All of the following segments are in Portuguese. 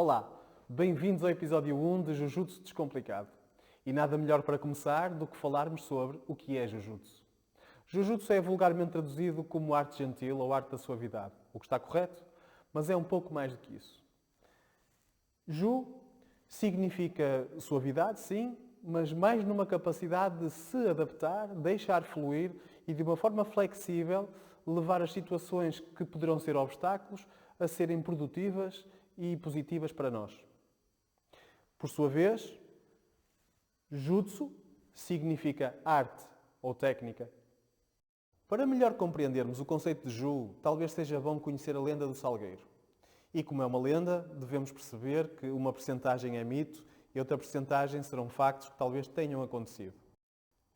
Olá, bem-vindos ao episódio 1 de Jujutsu Descomplicado. E nada melhor para começar do que falarmos sobre o que é Jujutsu. Jujutsu é vulgarmente traduzido como arte gentil ou arte da suavidade, o que está correto, mas é um pouco mais do que isso. Ju significa suavidade, sim, mas mais numa capacidade de se adaptar, deixar fluir e de uma forma flexível levar as situações que poderão ser obstáculos a serem produtivas e positivas para nós. Por sua vez, Jutsu significa arte ou técnica. Para melhor compreendermos o conceito de Ju, talvez seja bom conhecer a lenda do Salgueiro. E como é uma lenda, devemos perceber que uma percentagem é mito e outra percentagem serão factos que talvez tenham acontecido.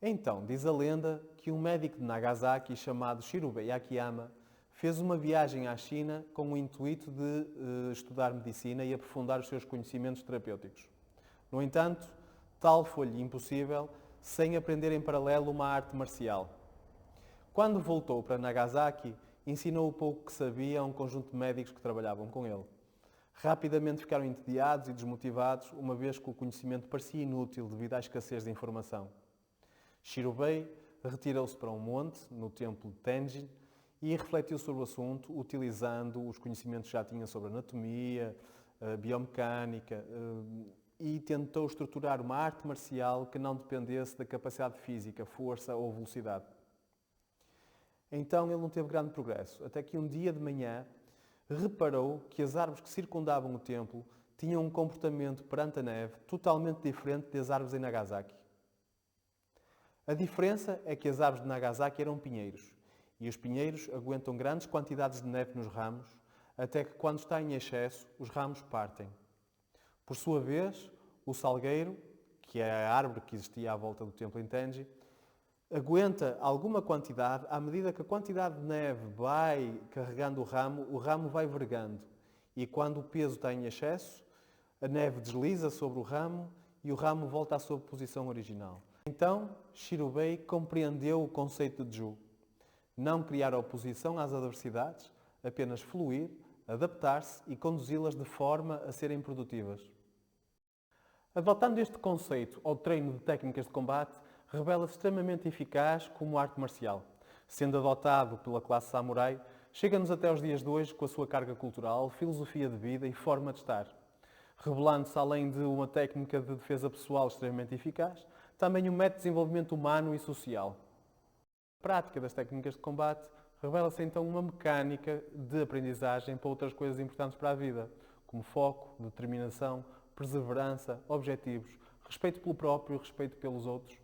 Então, diz a lenda que um médico de Nagasaki chamado Shirobei Akiyama fez uma viagem à China com o intuito de estudar medicina e aprofundar os seus conhecimentos terapêuticos. No entanto, tal foi-lhe impossível sem aprender em paralelo uma arte marcial. Quando voltou para Nagasaki, ensinou o pouco que sabia a um conjunto de médicos que trabalhavam com ele. Rapidamente ficaram entediados e desmotivados, uma vez que o conhecimento parecia inútil devido à escassez de informação. Shirobei retirou-se para um monte, no templo de Tenjin, e refletiu sobre o assunto, utilizando os conhecimentos que já tinha sobre anatomia, biomecânica, e tentou estruturar uma arte marcial que não dependesse da capacidade física, força ou velocidade. Então ele não teve grande progresso, até que um dia de manhã reparou que as árvores que circundavam o templo tinham um comportamento perante a neve totalmente diferente das árvores em Nagasaki. A diferença é que as árvores de Nagasaki eram pinheiros, e os pinheiros aguentam grandes quantidades de neve nos ramos, até que quando está em excesso, os ramos partem. Por sua vez, o salgueiro, que é a árvore que existia à volta do templo em Tenji, aguenta alguma quantidade, à medida que a quantidade de neve vai carregando o ramo vai vergando. E quando o peso está em excesso, a neve desliza sobre o ramo e o ramo volta à sua posição original. Então, Shirobei compreendeu o conceito de Ju. Não criar oposição às adversidades, apenas fluir, adaptar-se e conduzi-las de forma a serem produtivas. Adotando este conceito ao treino de técnicas de combate, revela-se extremamente eficaz como arte marcial. Sendo adotado pela classe samurai, chega-nos até aos dias de hoje com a sua carga cultural, filosofia de vida e forma de estar. Revelando-se, além de uma técnica de defesa pessoal extremamente eficaz, também um método de desenvolvimento humano e social. A prática das técnicas de combate revela-se então uma mecânica de aprendizagem para outras coisas importantes para a vida, como foco, determinação, perseverança, objetivos, respeito pelo próprio, respeito pelos outros,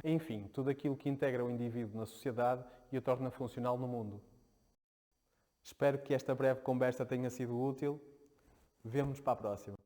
enfim, tudo aquilo que integra o indivíduo na sociedade e o torna funcional no mundo. Espero que esta breve conversa tenha sido útil. Vemo-nos para a próxima.